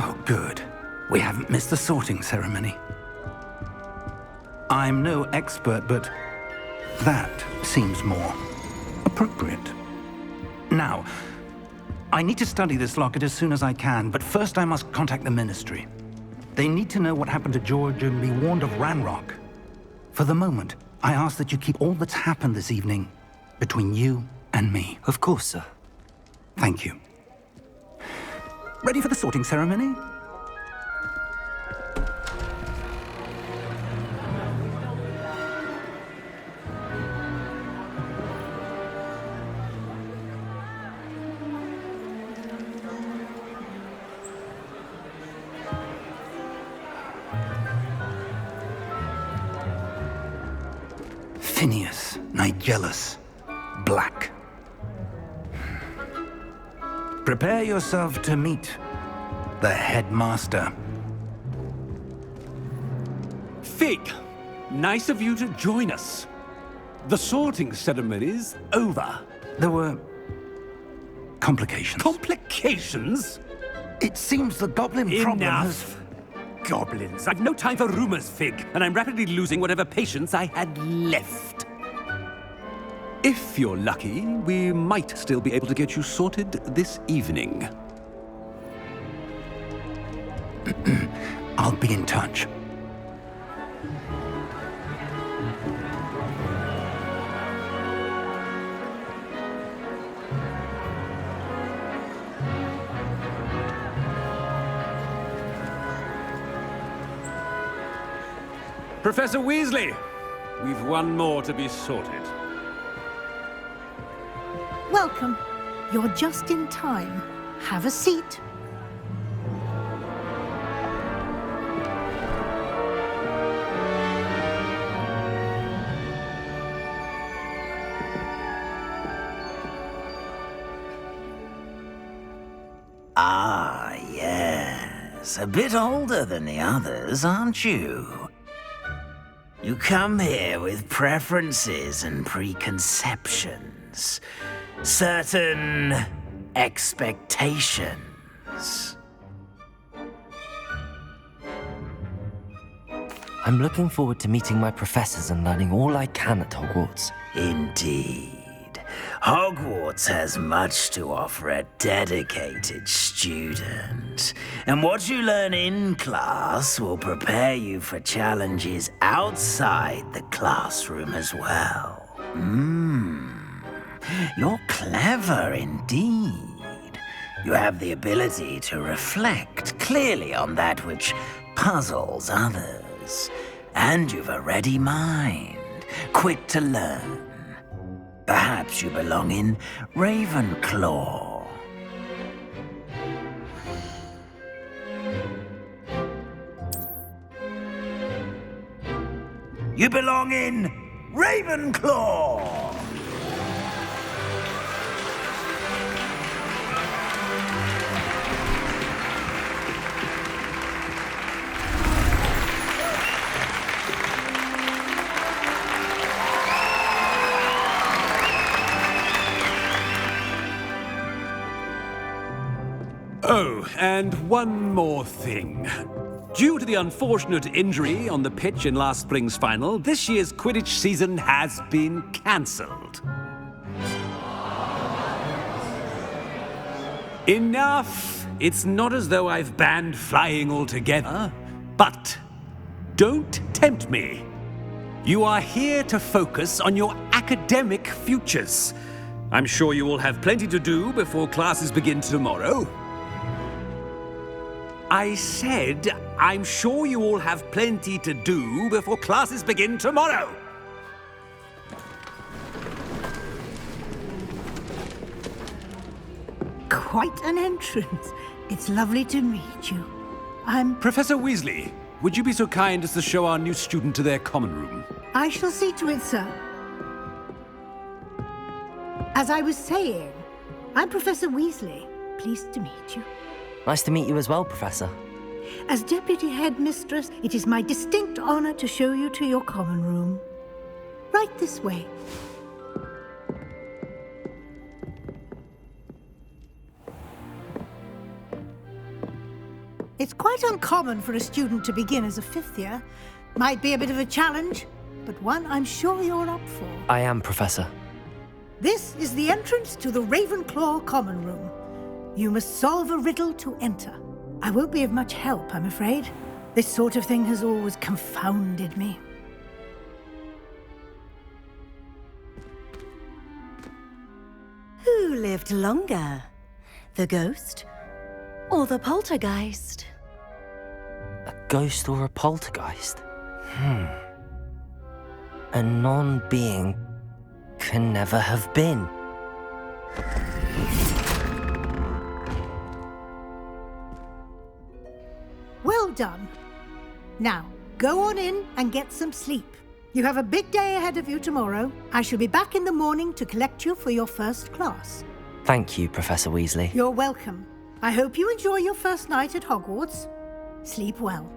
Oh, good. We haven't missed the sorting ceremony. I'm no expert, but that seems more appropriate. Now, I need to study this locket as soon as I can, but first I must contact the Ministry. They need to know what happened to George and be warned of Ranrock. For the moment, I ask that you keep all that's happened this evening between you and me. Of course, sir. Thank you. Ready for the sorting ceremony? Phineas, Nigellus, Black. Prepare yourself to meet the headmaster. Fig, nice of you to join us. The sorting ceremony's over. There were complications. Complications? It seems the goblin problem has... Enough! Goblins. I've no time for rumors, Fig, and I'm rapidly losing whatever patience I had left. If you're lucky, we might still be able to get you sorted this evening. I'll be in touch. Professor Weasley, we've one more to be sorted. Welcome. You're just in time. Have a seat. Ah, yes. A bit older than the others, aren't you? You come here with preferences and preconceptions. Certain expectations. I'm looking forward to meeting my professors and learning all I can at Hogwarts. Indeed. Hogwarts has much to offer a dedicated student. And what you learn in class will prepare you for challenges outside the classroom as well. You're clever indeed. You have the ability to reflect clearly on that which puzzles others. And you've a ready mind, quick to learn. Perhaps you belong in Ravenclaw. You belong in Ravenclaw! Oh, and one more thing. Due to the unfortunate injury on the pitch in last spring's final, this year's Quidditch season has been cancelled. Enough! It's not as though I've banned flying altogether, but don't tempt me. You are here to focus on your academic futures. I'm sure you will have plenty to do before classes begin tomorrow. I said, I'm sure you all have plenty to do before classes begin tomorrow. Quite an entrance. It's lovely to meet you. Professor Weasley, would you be so kind as to show our new student to their common room? I shall see to it, sir. As I was saying, I'm Professor Weasley. Pleased to meet you. Nice to meet you as well, Professor. As Deputy Headmistress, it is my distinct honor to show you to your common room. Right this way. It's quite uncommon for a student to begin as a fifth year. Might be a bit of a challenge, but one I'm sure you're up for. I am, Professor. This is the entrance to the Ravenclaw Common Room. You must solve a riddle to enter. I won't be of much help, I'm afraid. This sort of thing has always confounded me. Who lived longer? The ghost or the poltergeist? A ghost or a poltergeist? A non-being can never have been. Well done. Now, go on in and get some sleep. You have a big day ahead of you tomorrow. I shall be back in the morning to collect you for your first class. Thank you, Professor Weasley. You're welcome. I hope you enjoy your first night at Hogwarts. Sleep well.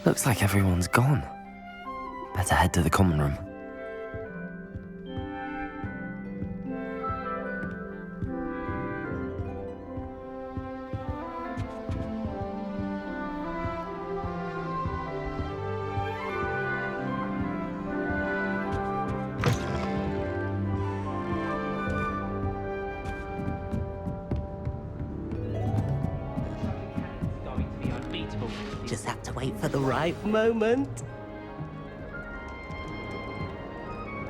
Looks like everyone's gone. Better head to the common room. Just have to wait for the right moment.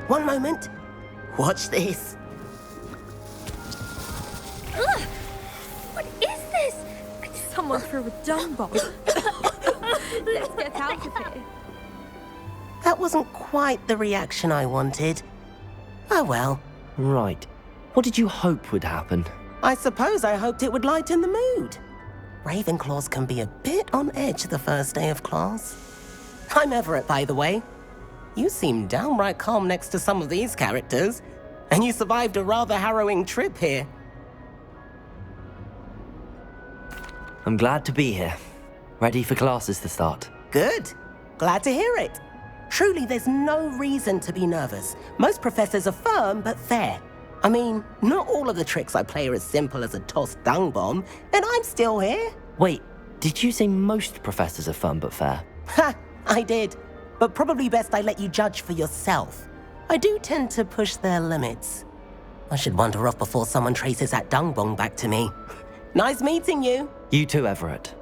One moment. Watch this. Ugh! What is this? Someone threw a dung bomb. Let's get out of here. That wasn't quite the reaction I wanted. Oh well. Right. What did you hope would happen? I suppose I hoped it would lighten the mood. Ravenclaws can be a bit on edge the first day of class. I'm Everett, by the way. You seem downright calm next to some of these characters, and you survived a rather harrowing trip here. I'm glad to be here. Ready for classes to start. Good. Glad to hear it. Truly, there's no reason to be nervous. Most professors are firm but fair. I mean, not all of the tricks I play are as simple as a tossed dung bomb, and I'm still here. Wait, did you say most professors are fun but fair? Ha! I did. But probably best I let you judge for yourself. I do tend to push their limits. I should wander off before someone traces that dung bomb back to me. Nice meeting you. You too, Everett.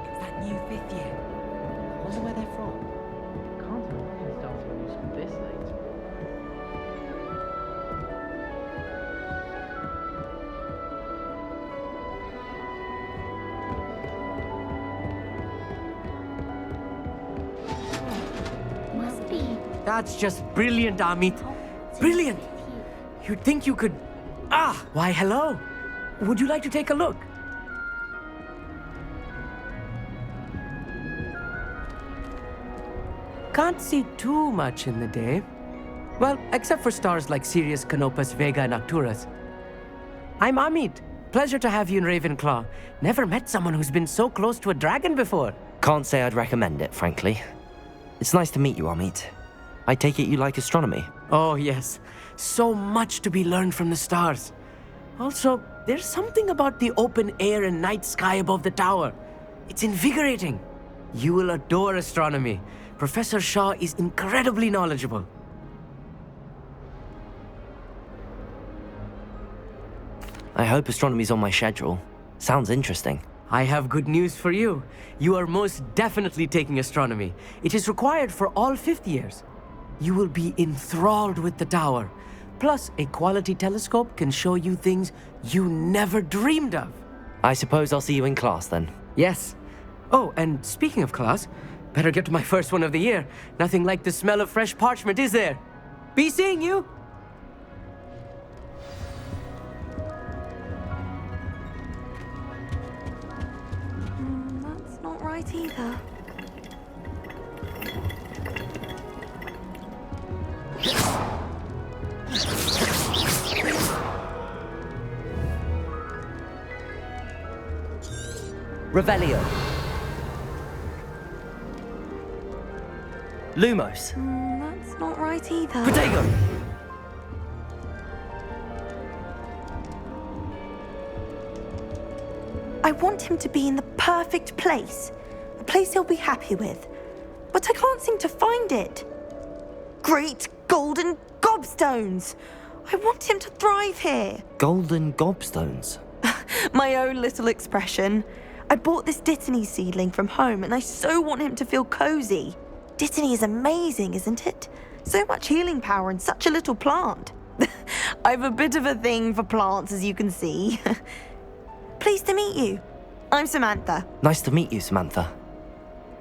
It's that new fifth year. I wonder where they're from. Can't imagine starting a new school this late. Must be. That's just brilliant, Amit. Brilliant! You'd think you could... Ah! Why, hello. Would you like to take a look? Can't see too much in the day. Well, except for stars like Sirius, Canopus, Vega, and Arcturus. I'm Amit. Pleasure to have you in Ravenclaw. Never met someone who's been so close to a dragon before. Can't say I'd recommend it, frankly. It's nice to meet you, Amit. I take it you like astronomy. Oh, yes. So much to be learned from the stars. Also, there's something about the open air and night sky above the tower. It's invigorating. You will adore astronomy. Professor Shaw is incredibly knowledgeable. I hope astronomy's on my schedule. Sounds interesting. I have good news for you. You are most definitely taking astronomy. It is required for all fifth years. You will be enthralled with the tower. Plus, a quality telescope can show you things you never dreamed of. I suppose I'll see you in class then. Yes. Oh, and speaking of class, better get to my first one of the year. Nothing like the smell of fresh parchment, is there? Be seeing you! That's not right either. Revelio. Lumos. That's not right either. Protego. I want him to be in the perfect place. A place he'll be happy with. But I can't seem to find it. Great golden gobstones! I want him to thrive here. Golden gobstones. My own little expression. I bought this Dittany seedling from home and I so want him to feel cozy. Dittany is amazing, isn't it? So much healing power in such a little plant. I've a bit of a thing for plants, as you can see. Pleased to meet you. I'm Samantha. Nice to meet you, Samantha.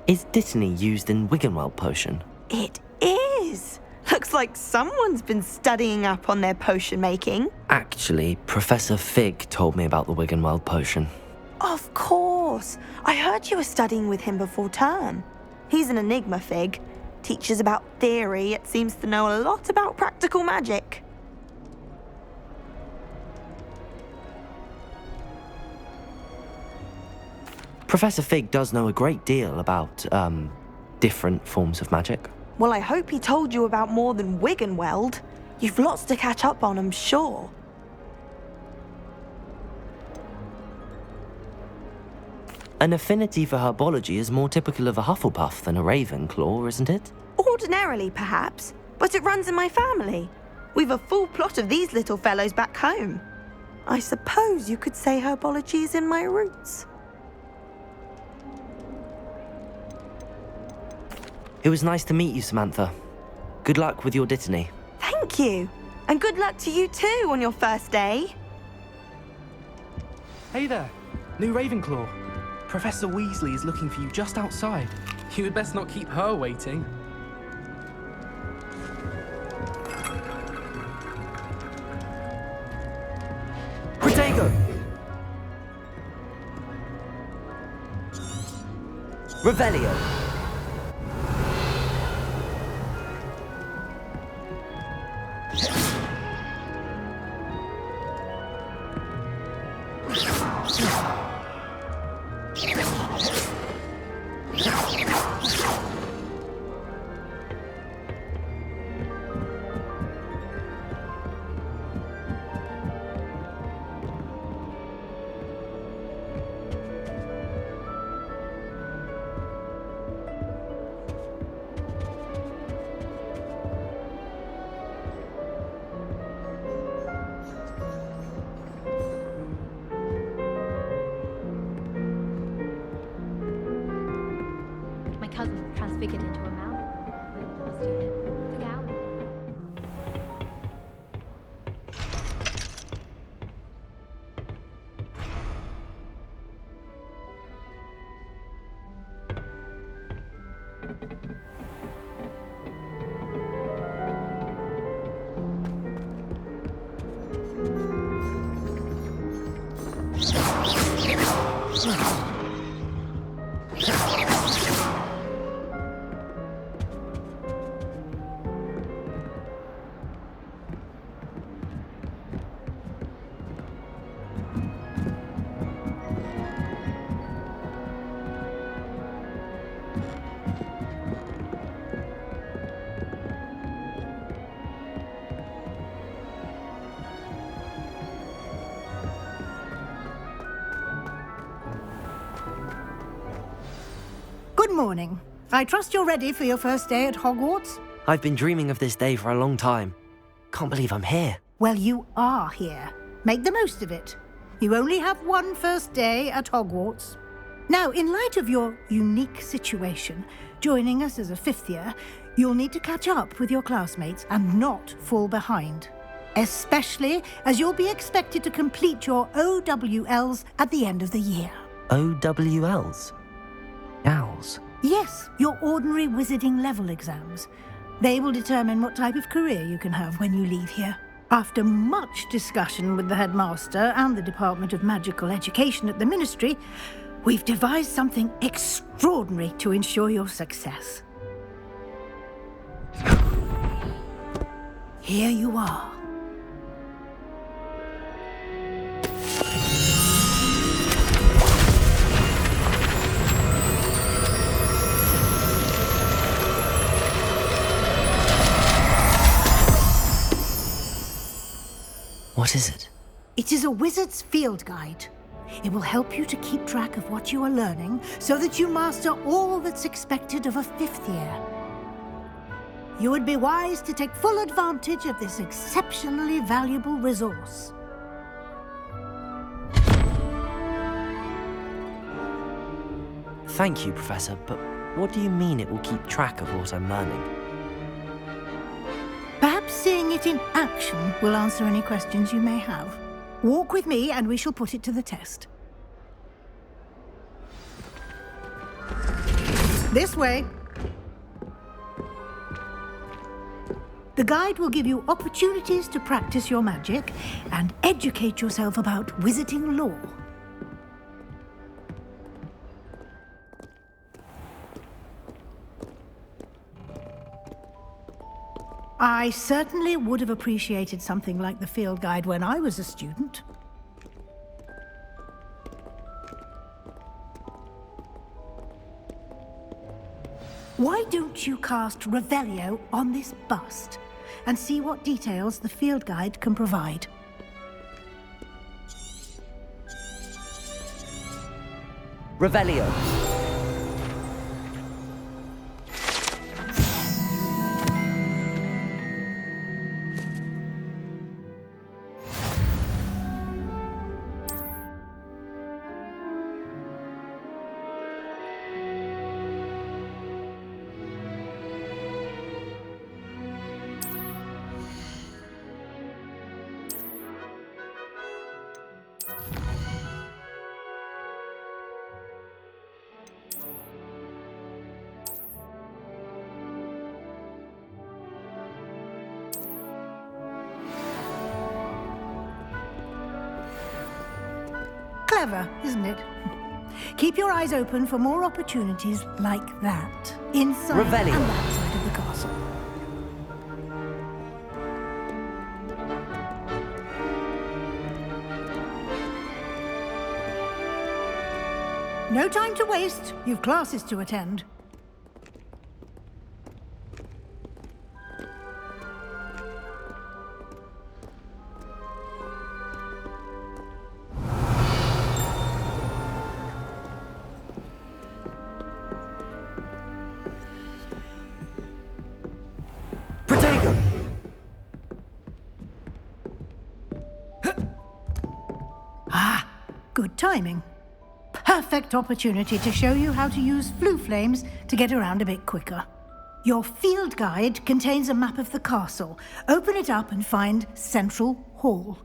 Is Dittany used in Wiggenweld potion? It is. Looks like someone's been studying up on their potion making. Actually, Professor Fig told me about the Wiggenweld potion. Of course. I heard you were studying with him before term. He's an enigma, Fig. Teaches about theory, yet seems to know a lot about practical magic. Professor Fig does know a great deal about, different forms of magic. Well, I hope he told you about more than Wiggenweld. You've lots to catch up on, I'm sure. An affinity for herbology is more typical of a Hufflepuff than a Ravenclaw, isn't it? Ordinarily, perhaps, but it runs in my family. We've a full plot of these little fellows back home. I suppose you could say herbology is in my roots. It was nice to meet you, Samantha. Good luck with your Dittany. Thank you. And good luck to you too on your first day. Hey there, new Ravenclaw. Professor Weasley is looking for you just outside. You had best not keep her waiting. Protego! Revelio. My cousin was transfigured into a mouse. Last year. Look out. Good morning. I trust you're ready for your first day at Hogwarts? I've been dreaming of this day for a long time. Can't believe I'm here. Well, you are here. Make the most of it. You only have one first day at Hogwarts. Now, in light of your unique situation, joining us as a fifth year, you'll need to catch up with your classmates and not fall behind. Especially as you'll be expected to complete your OWLs at the end of the year. OWLs? Owls? Yes, your ordinary wizarding level exams. They will determine what type of career you can have when you leave here. After much discussion with the headmaster and the Department of Magical Education at the Ministry, we've devised something extraordinary to ensure your success. Here you are. What is it? It is a wizard's field guide. It will help you to keep track of what you are learning so that you master all that's expected of a 5th year. You would be wise to take full advantage of this exceptionally valuable resource. Thank you, Professor, but what do you mean it will keep track of what I'm learning? Perhaps seeing it in action will answer any questions you may have. Walk with me and we shall put it to the test. This way. The guide will give you opportunities to practice your magic and educate yourself about wizarding lore. I certainly would have appreciated something like the field guide when I was a student. Why don't you cast Revelio on this bust and see what details the field guide can provide? Revelio. Clever, isn't it? Keep your eyes open for more opportunities like that, inside Revelio. and outside of the castle. No time to waste. You've classes to attend. Good timing. Perfect opportunity to show you how to use flue flames to get around a bit quicker. Your field guide contains a map of the castle. Open it up and find Central Hall.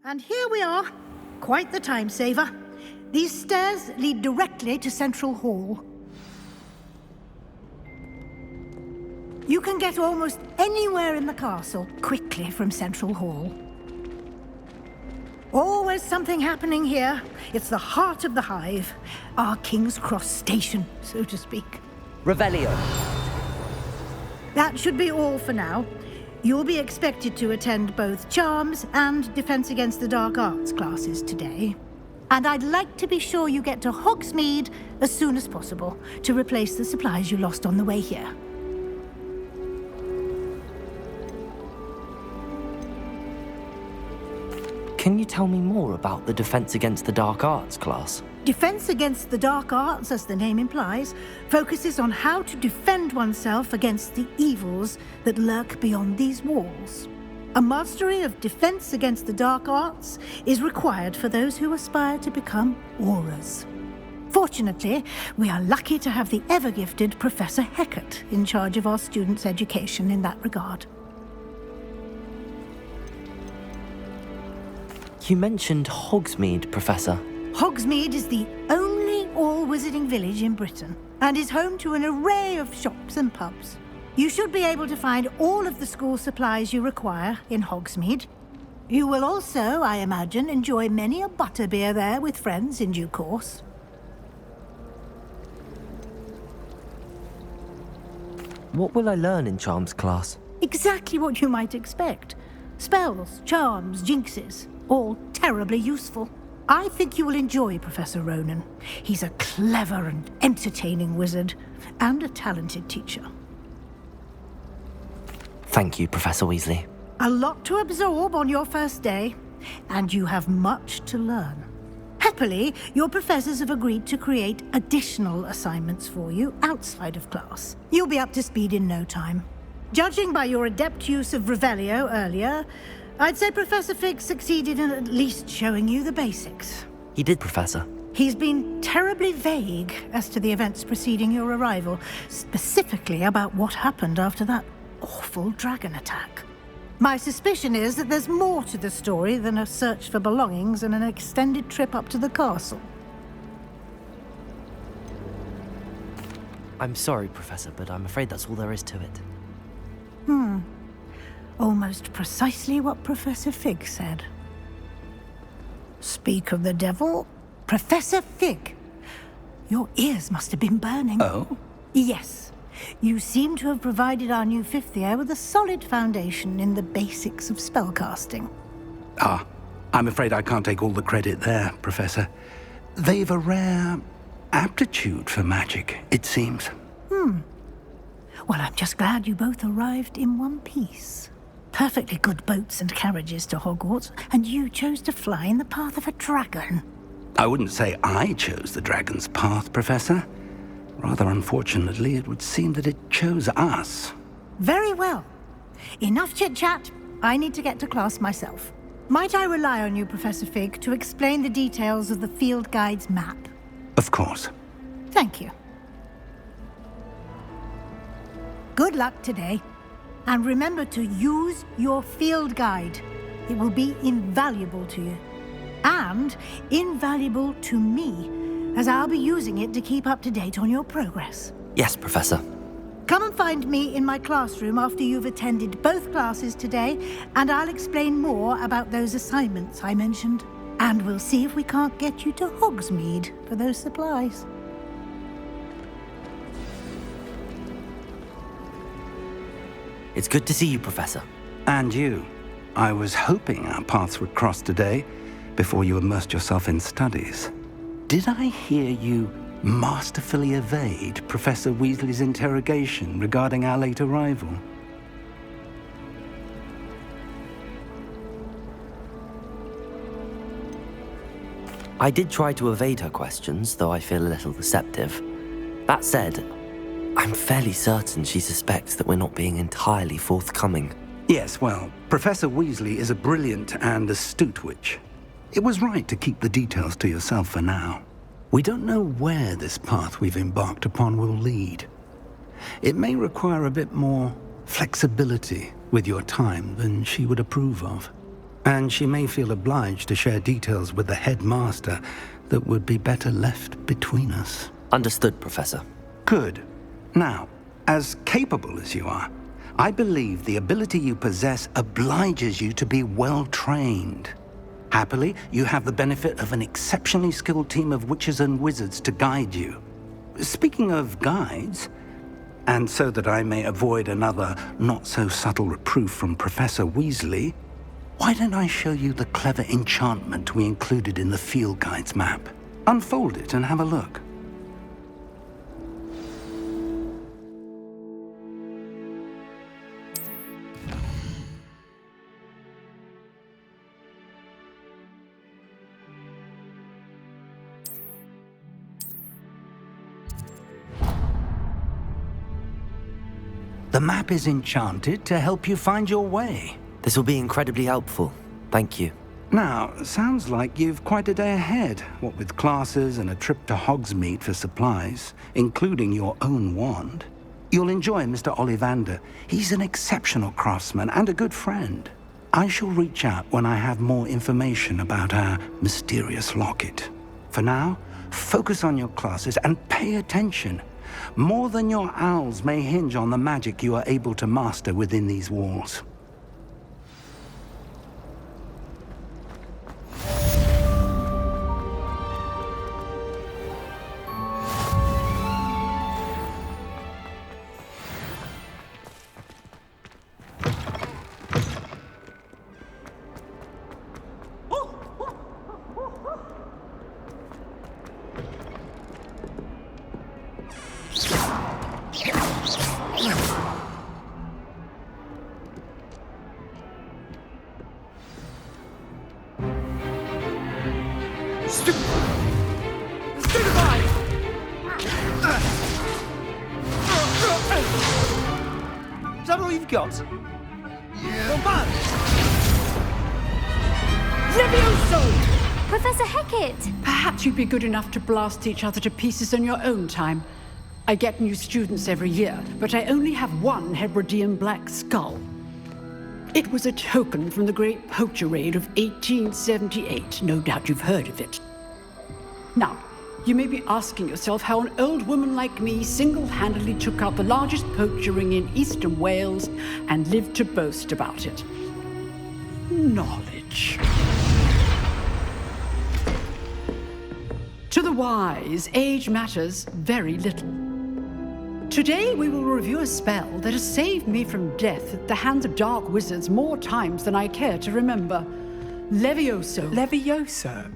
And here we are. Quite the time saver. These stairs lead directly to Central Hall. You can get almost anywhere in the castle quickly from Central Hall. Always something happening here. It's the heart of the hive. Our King's Cross station, so to speak. Revelio. That should be all for now. You'll be expected to attend both Charms and Defense Against the Dark Arts classes today. And I'd like to be sure you get to Hogsmeade as soon as possible to replace the supplies you lost on the way here. Can you tell me more about the Defense Against the Dark Arts class? Defense Against the Dark Arts, as the name implies, focuses on how to defend oneself against the evils that lurk beyond these walls. A mastery of defense against the dark arts is required for those who aspire to become aurors. Fortunately, we are lucky to have the ever-gifted Professor Hecat in charge of our students' education in that regard. You mentioned Hogsmeade, Professor. Hogsmeade is the only all-wizarding village in Britain and is home to an array of shops and pubs. You should be able to find all of the school supplies you require in Hogsmeade. You will also, I imagine, enjoy many a butterbeer there with friends in due course. What will I learn in Charms class? Exactly what you might expect. Spells, charms, jinxes, all terribly useful. I think you will enjoy Professor Ronan. He's a clever and entertaining wizard, and a talented teacher. Thank you, Professor Weasley. A lot to absorb on your first day, and you have much to learn. Happily, your professors have agreed to create additional assignments for you outside of class. You'll be up to speed in no time. Judging by your adept use of Revelio earlier, I'd say Professor Fig succeeded in at least showing you the basics. He did, Professor. He's been terribly vague as to the events preceding your arrival, specifically about what happened after that awful dragon attack. My suspicion is that there's more to the story than a search for belongings and an extended trip up to the castle. I'm sorry, Professor, but I'm afraid that's all there is to it. Almost precisely what Professor Fig said. Speak of the devil, Professor Fig. Your ears must have been burning. Oh? Yes. You seem to have provided our new fifth year with a solid foundation in the basics of spellcasting. Ah, I'm afraid I can't take all the credit there, Professor. They've a rare aptitude for magic, it seems. Well, I'm just glad you both arrived in one piece. Perfectly good boats and carriages to Hogwarts, and you chose to fly in the path of a dragon. I wouldn't say I chose the dragon's path, Professor. Rather unfortunately, it would seem that it chose us. Very well. Enough chit-chat. I need to get to class myself. Might I rely on you, Professor Fig, to explain the details of the field guide's map? Of course. Thank you. Good luck today. And remember to use your field guide. It will be invaluable to you. And invaluable to me, as I'll be using it to keep up to date on your progress. Yes, Professor. Come and find me in my classroom after you've attended both classes today, and I'll explain more about those assignments I mentioned. And we'll see if we can't get you to Hogsmeade for those supplies. It's good to see you, Professor. And you. I was hoping our paths would cross today, before you immersed yourself in studies. Did I hear you masterfully evade Professor Weasley's interrogation regarding our late arrival? I did try to evade her questions, though I feel a little deceptive. That said, I'm fairly certain she suspects that we're not being entirely forthcoming. Yes, well, Professor Weasley is a brilliant and astute witch. It was right to keep the details to yourself for now. We don't know where this path we've embarked upon will lead. It may require a bit more flexibility with your time than she would approve of. And she may feel obliged to share details with the headmaster that would be better left between us. Understood, Professor. Good. Now, as capable as you are, I believe the ability you possess obliges you to be well trained. Happily, you have the benefit of an exceptionally skilled team of witches and wizards to guide you. Speaking of guides, and so that I may avoid another not-so-subtle reproof from Professor Weasley, why don't I show you the clever enchantment we included in the field guide's map? Unfold it and have a look. The map is enchanted to help you find your way. This will be incredibly helpful. Thank you. Now, sounds like you've quite a day ahead, what with classes and a trip to Hogsmeade for supplies, including your own wand. You'll enjoy Mr. Ollivander. He's an exceptional craftsman and a good friend. I shall reach out when I have more information about our mysterious locket. For now, focus on your classes and pay attention. More than your owls may hinge on the magic you are able to master within these walls. Is that all you've got? Professor Hecat! Perhaps you'd be good enough to blast each other to pieces in your own time. I get new students every year, but I only have one Hebridean black skull. It was a token from the Great Poacher Raid of 1878. No doubt you've heard of it. Now, you may be asking yourself how an old woman like me single-handedly took out the largest poacher ring in eastern Wales and lived to boast about it. Knowledge. To the wise, age matters very little. Today we will review a spell that has saved me from death at the hands of dark wizards more times than I care to remember. Levioso. Levioso?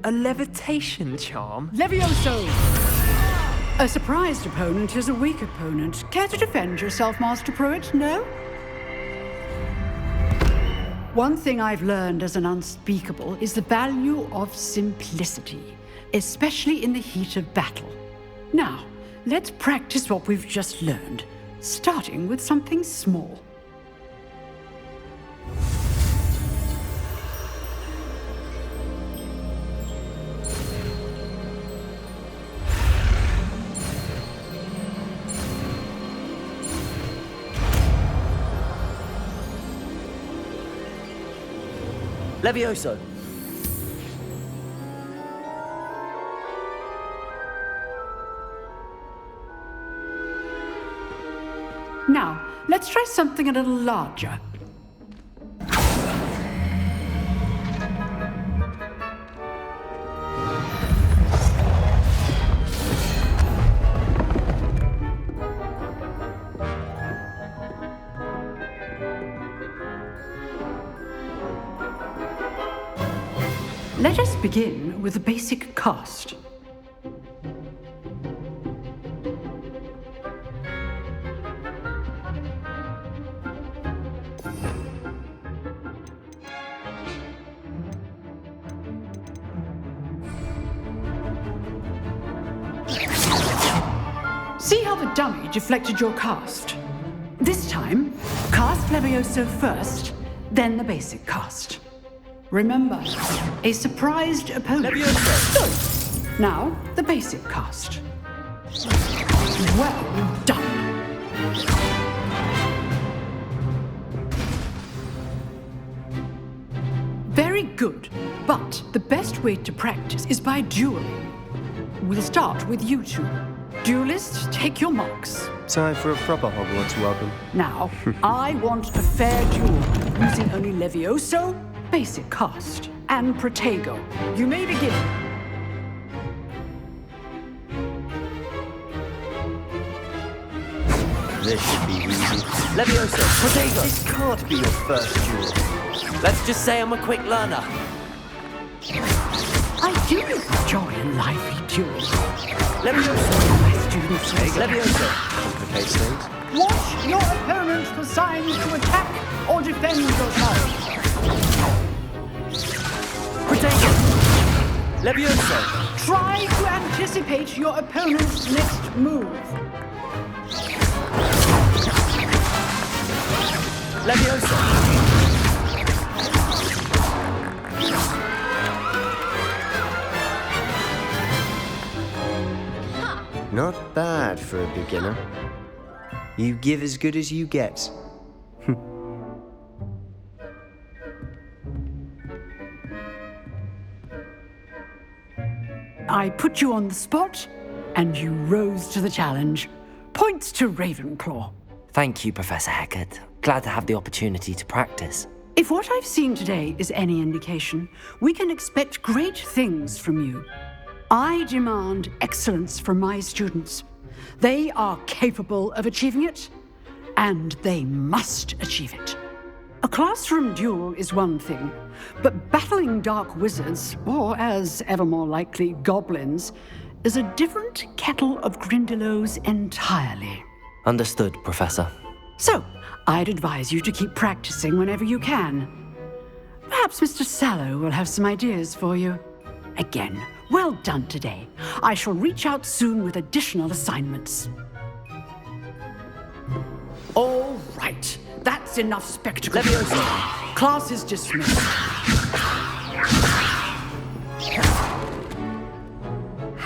A levitation charm? Levioso! A surprised opponent is a weak opponent. Care to defend yourself, Master Pruitt? No? One thing I've learned as an unspeakable is the value of simplicity, especially in the heat of battle. Now, let's practice what we've just learned, starting with something small. Levioso. Now, let's try something a little larger. Let us begin with the basic cast. See how the dummy deflected your cast? This time, cast Levioso first, then the basic cast. Remember, a surprised opponent. Levioso! Good. Now, the basic cast. Well done. Very good, but the best way to practice is by dueling. We'll start with you two. Duelists, take your marks. Time for a proper Hogwarts welcome. Now, I want a fair duel, using only Levioso, basic cast, and Protego. You may begin. This should be easy. Levioso, Protego. This can't be your first duel. Let's just say I'm a quick learner. I do enjoy a lively duel. Levioso. My students say Levioso. Complicates things. watch your opponent for signs to attack or defend yourself. Protego. Levioso. Try to anticipate your opponent's next move. Levioso. bad for a beginner. You give as good as you get. I put you on the spot, and you rose to the challenge. Points to Ravenclaw. Thank you, Professor Hecat. Glad to have the opportunity to practice. If what I've seen today is any indication, we can expect great things from you. I demand excellence from my students. They are capable of achieving it, and they must achieve it. A classroom duel is one thing, but battling dark wizards, or as ever more likely, goblins, is a different kettle of Grindylows entirely. Understood, Professor. So, I'd advise you to keep practicing whenever you can. Perhaps Mr. Sallow will have some ideas for you. Again, well done today. I shall reach out soon with additional assignments. All right, that's enough spectacle. Class is dismissed.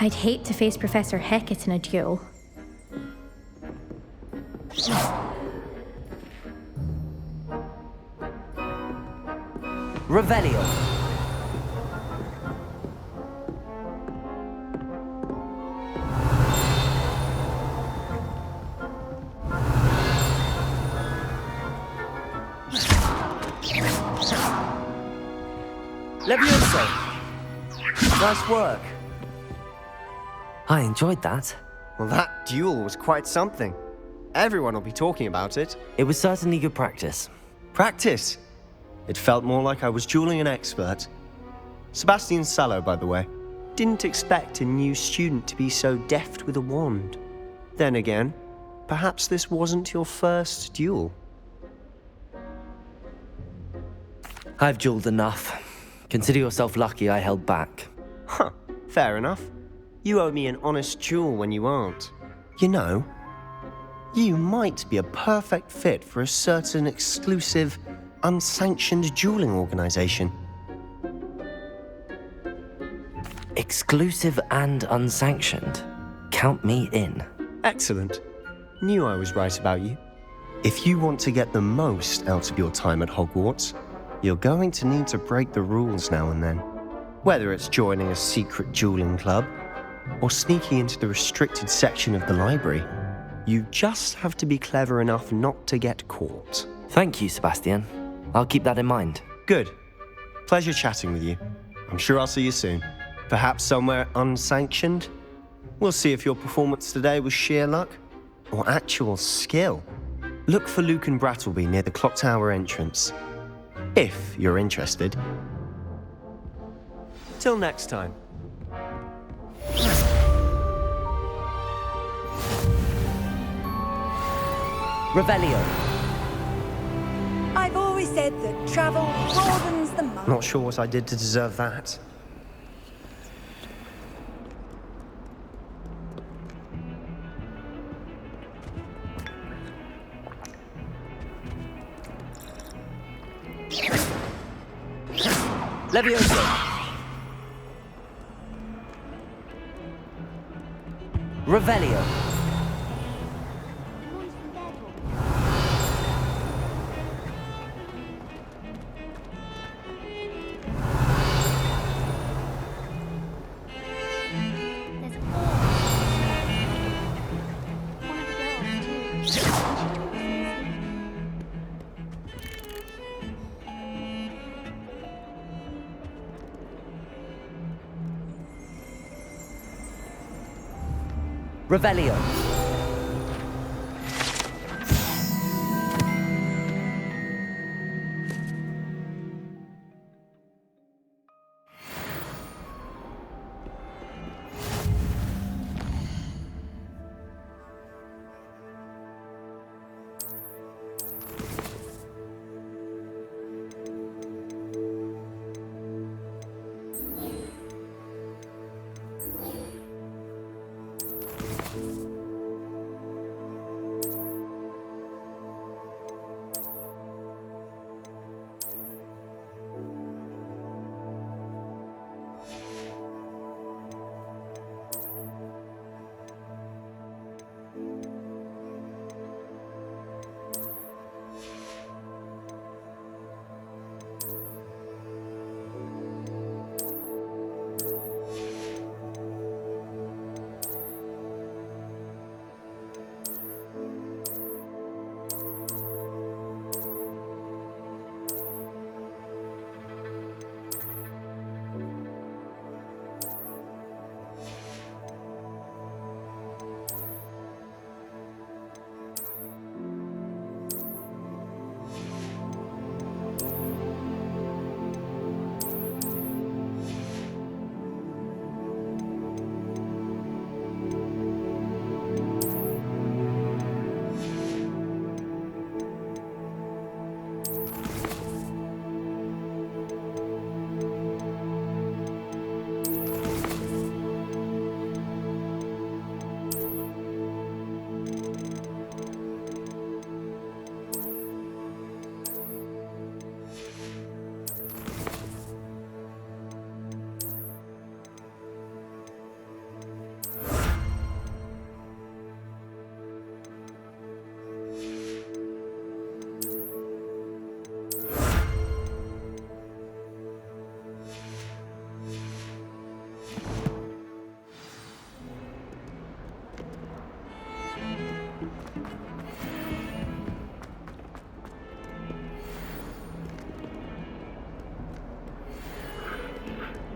I'd hate to face Professor Hecat in a duel. Revelio. Levioso! Nice work. I enjoyed that. Well, that duel was quite something. Everyone will be talking about it. It was certainly good practice. Practice? It felt more like I was dueling an expert. Sebastian Sallow, by the way. Didn't expect a new student to be so deft with a wand. Then again, perhaps this wasn't your first duel. I've dueled enough. Consider yourself lucky I held back. Huh, fair enough. You owe me an honest duel when you aren't. You know, you might be a perfect fit for a certain exclusive, unsanctioned dueling organization. Exclusive and unsanctioned. Count me in. Excellent. Knew I was right about you. If you want to get the most out of your time at Hogwarts, you're going to need to break the rules now and then. Whether it's joining a secret dueling club, or sneaking into the restricted section of the library, you just have to be clever enough not to get caught. Thank you, Sebastian. I'll keep that in mind. Good. Pleasure chatting with you. I'm sure I'll see you soon. Perhaps somewhere unsanctioned? We'll see if your performance today was sheer luck or actual skill. Look for Luke and Brattleby near the clock tower entrance, if you're interested. Till next time. Revelio. I've always said that travel broadens the mind. Not sure what I did to deserve that. Levioso. Revelio. Revelio.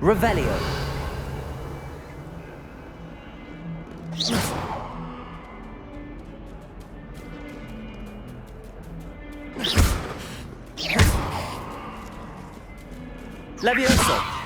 Revelio. Levioso.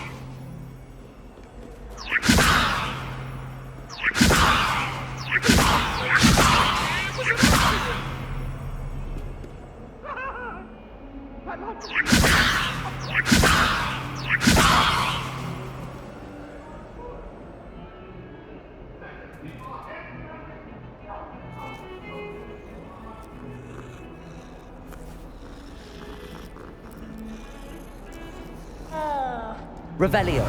Revelio.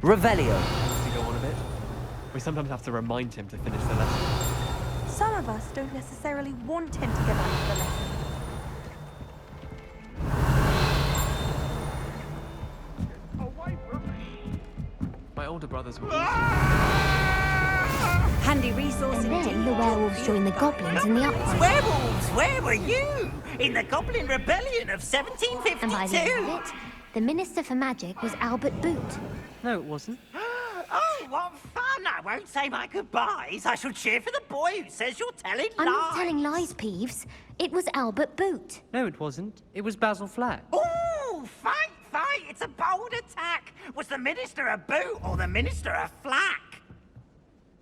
Revelio. To go on a bit. We sometimes have to remind him to finish the lesson. Some of us don't necessarily want him to get on with the lesson. My older brothers were Handy resource And indeed. then the werewolves joined the goblins in the uprising. Werewolves, where were you? In the Goblin Rebellion of 1752? And by the end of it, the Minister for Magic was Albert Boot. No, it wasn't. Oh, what fun! I won't say my goodbyes. I shall cheer for the boy who says you're telling lies. I'm not telling lies, Peeves. It was Albert Boot. No, it wasn't. It was Basil Flack. Oh, fight! It's a bold attack. Was the Minister a boot or the Minister a flack?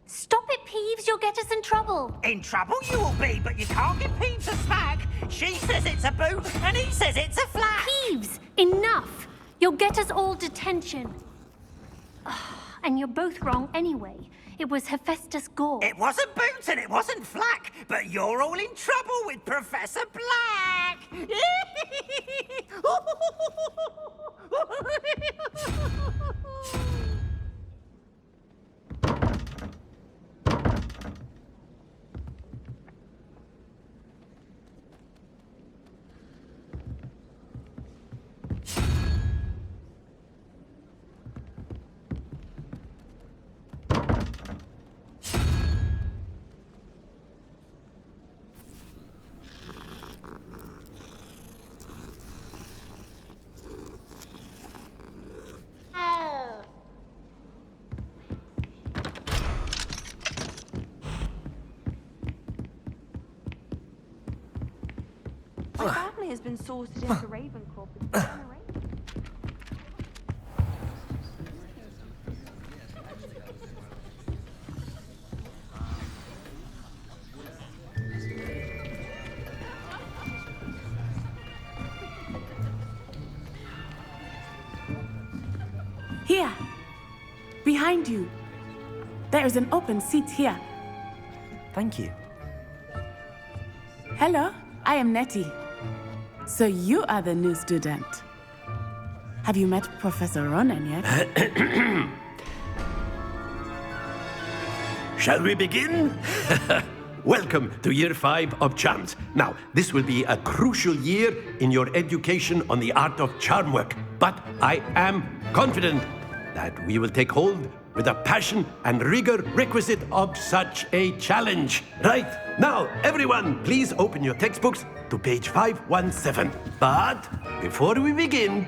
Stop it, Peeves. You'll get us in trouble. In trouble you will be, but you can't give Peeves a smack. She says it's a boot, and he says it's a flack. Peeves, enough. You'll get us all detention. And you're both wrong anyway. It was Hephaestus Gore. It wasn't boot and it wasn't flack, but you're all in trouble with Professor Black. My family has been sorted into Ravenclaw for generations. Here, behind you. There is an open seat here. Thank you. Hello, I am Nettie. So you are the new student. Have you met Professor Ronan yet? Shall we begin? Welcome to Year 5 of Charms. Now, this will be a crucial year in your education on the art of charm work, but I am confident that we will take hold with the passion and rigor requisite of such a challenge. Right, now, everyone, please open your textbooks to page 517. But before we begin,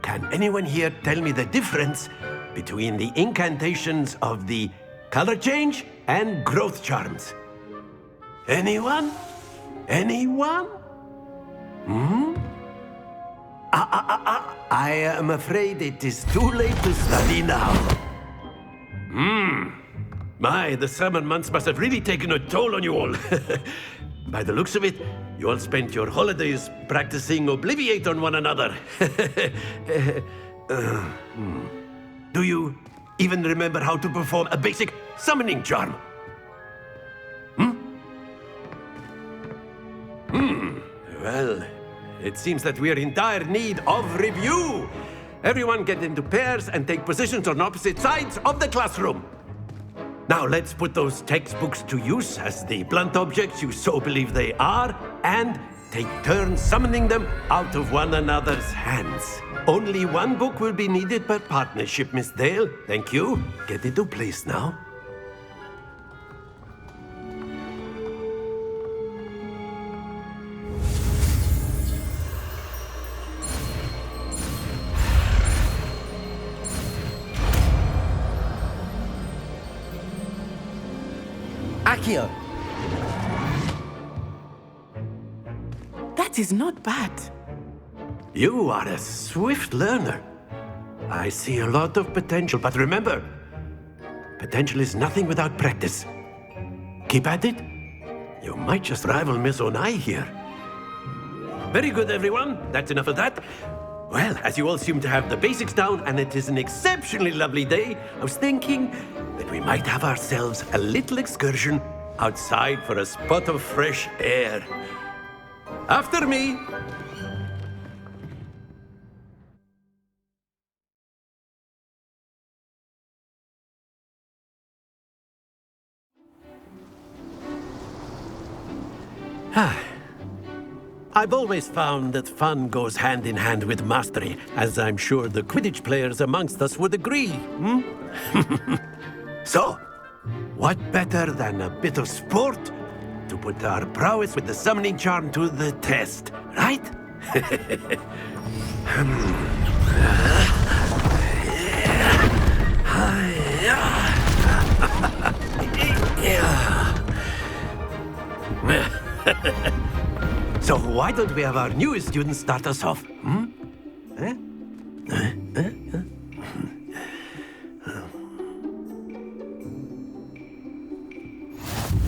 can anyone here tell me the difference between the incantations of the color change and growth charms? Anyone? Anyone? I am afraid it is too late to study now. My, the summer months must have really taken a toll on you all. By the looks of it, you all spent your holidays practicing Obliviate on one another. Do you even remember how to perform a basic summoning charm? Well, it seems that we are in dire need of review. Everyone get into pairs and take positions on opposite sides of the classroom. Now let's put those textbooks to use as the blunt objects you so believe they are, and take turns summoning them out of one another's hands. Only one book will be needed per partnership, Miss Dale. Thank you. Get into place now. Accio! That is not bad. You are a swift learner. I see a lot of potential, but remember, potential is nothing without practice. Keep at it. You might just rival Miss Onai here. Very good, everyone. That's enough of that. Well, as you all seem to have the basics down, and it is an exceptionally lovely day, I was thinking that we might have ourselves a little excursion outside for a spot of fresh air. After me! I've always found that fun goes hand in hand with mastery, as I'm sure the Quidditch players amongst us would agree, So, what better than a bit of sport to put our prowess with the summoning charm to the test, right? So why don't we have our newest student start us off?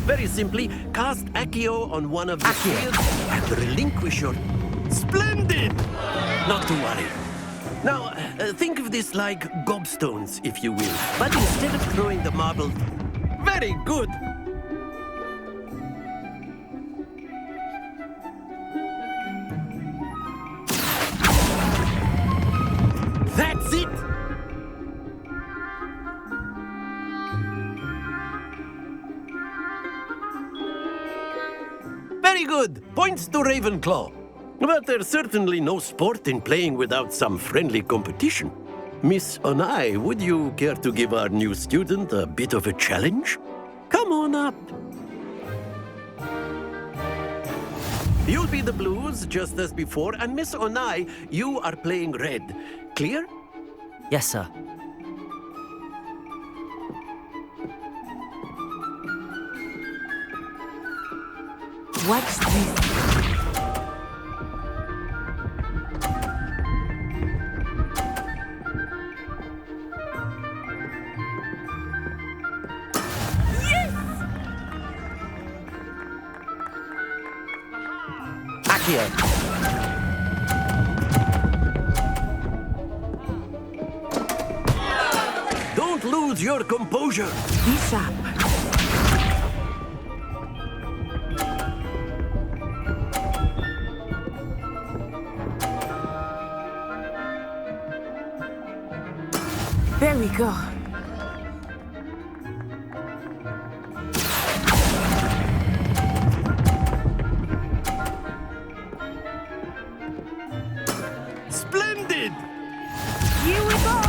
Very simply, cast Accio on one of the shields and relinquish your... Splendid! Not to worry. Now, think of this like gobstones, if you will. But instead of throwing the marble... Very good! That's it! Very good! Points to Ravenclaw. But there's certainly no sport in playing without some friendly competition. Miss Onai, would you care to give our new student a bit of a challenge? Come on up. You'll be the blues, just as before, and Miss Onai, you are playing red. Clear? Yes, sir. What's this? Accio! Don't lose your composure. Be sharp. There we go. Splendid! Here we go.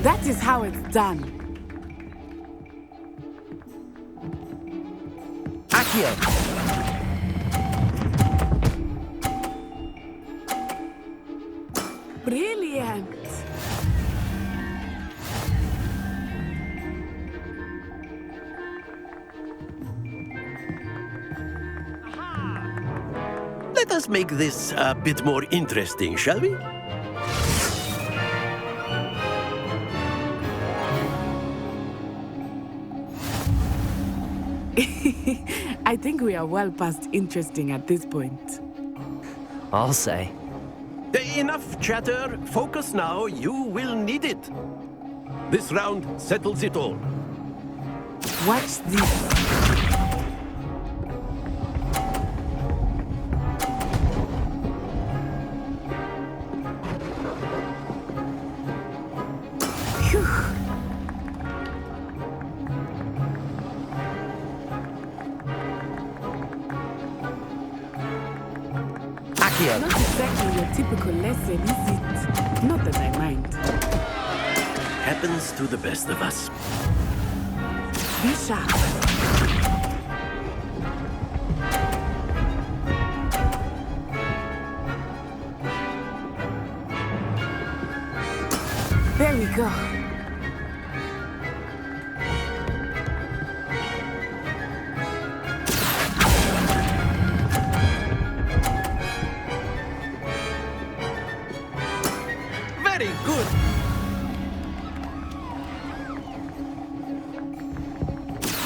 That is how it's done. Accio! Brilliant. Let us make this a bit more interesting, shall we? I think we are well past interesting at this point. I'll say. Enough chatter. Focus now. You will need it. This round settles it all. Watch this. Accio. Not exactly your typical lesson, is it? Not that I mind. Happens to the best of us. Be sharp. There we go. Very good.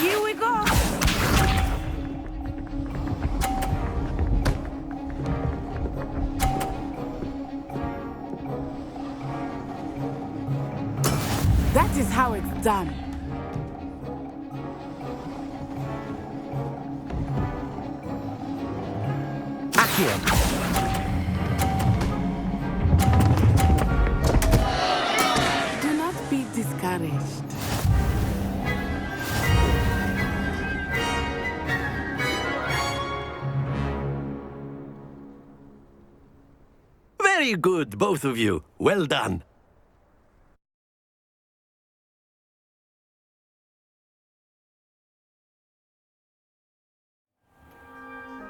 Here we go. That is how it's done. Accio. Do not be discouraged. Very good, both of you. Well done.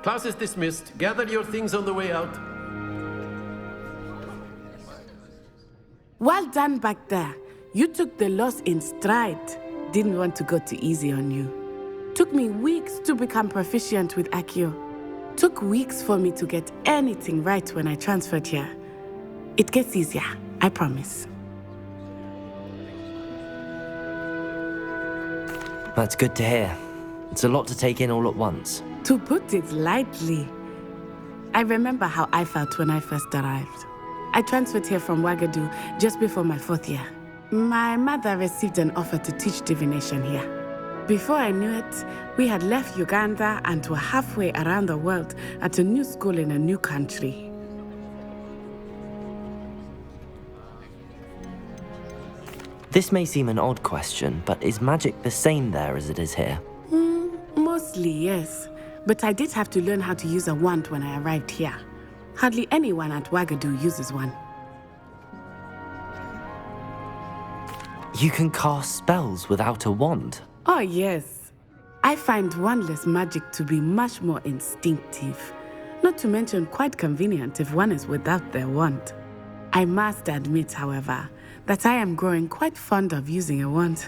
Class is dismissed. Gather your things on the way out. Well done back there. You took the loss in stride. Didn't want to go too easy on you. Took me weeks to become proficient with Accio. Took weeks for me to get anything right when I transferred here. It gets easier, I promise. That's good to hear. It's a lot to take in all at once. To put it lightly, I remember how I felt when I first arrived. I transferred here from Ouagadougou just before my 4th year. My mother received an offer to teach divination here. Before I knew it, we had left Uganda and were halfway around the world at a new school in a new country. This may seem an odd question, but is magic the same there as it is here? Mostly, yes. But I did have to learn how to use a wand when I arrived here. Hardly anyone at Ouagadougou uses one. You can cast spells without a wand? Oh, yes. I find wandless magic to be much more instinctive. Not to mention quite convenient if one is without their wand. I must admit, however, that I am growing quite fond of using a wand.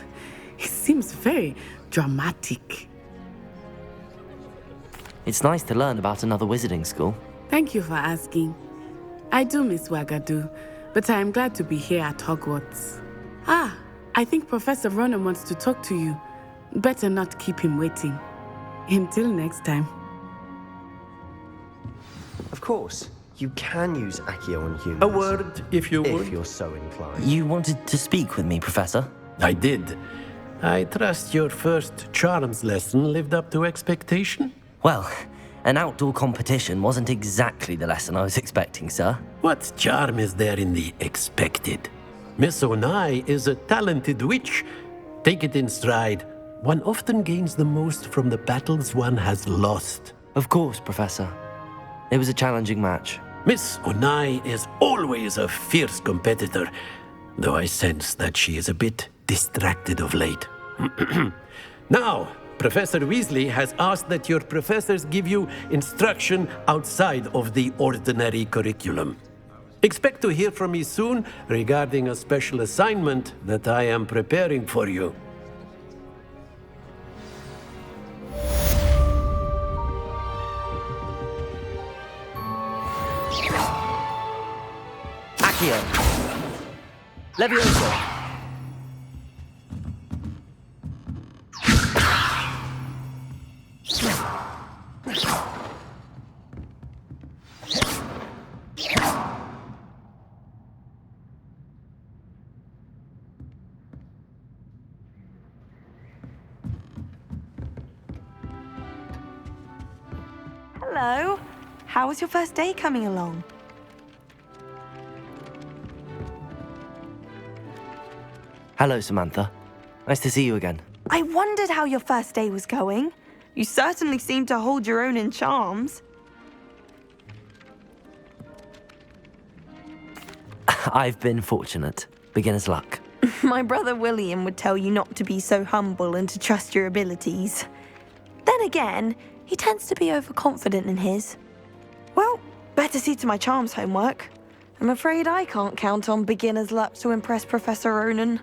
It seems very dramatic. It's nice to learn about another wizarding school. Thank you for asking. I do miss Ouagadougou, but I am glad to be here at Hogwarts. Ah, I think Professor Ronan wants to talk to you. Better not keep him waiting. Until next time. Of course, you can use Accio on humans. A word, if you would. If you're so inclined. You wanted to speak with me, Professor? I did. I trust your first charms lesson lived up to expectation? Well, an outdoor competition wasn't exactly the lesson I was expecting, sir. What charm is there in the expected? Miss Onai is a talented witch. Take it in stride. One often gains the most from the battles one has lost. Of course, Professor. It was a challenging match. Miss Onai is always a fierce competitor, though I sense that she is a bit distracted of late. Now, Professor Weasley has asked that your professors give you instruction outside of the ordinary curriculum. Expect to hear from me soon regarding a special assignment that I am preparing for you. Accio. Levioso. Hello. How was your first day coming along? Hello, Samantha. Nice to see you again. I wondered how your first day was going. You certainly seem to hold your own in charms. I've been fortunate. Beginner's luck. My brother William would tell you not to be so humble and to trust your abilities. Then again, he tends to be overconfident in his. Well, better see to my charms homework. I'm afraid I can't count on beginner's luck to impress Professor Ronan.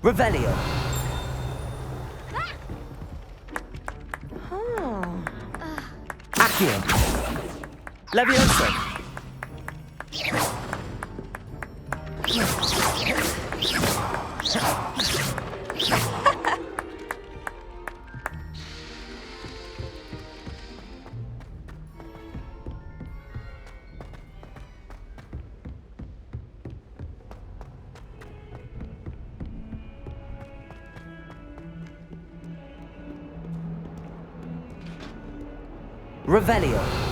Revelio. Accio. Levioso. Revelio.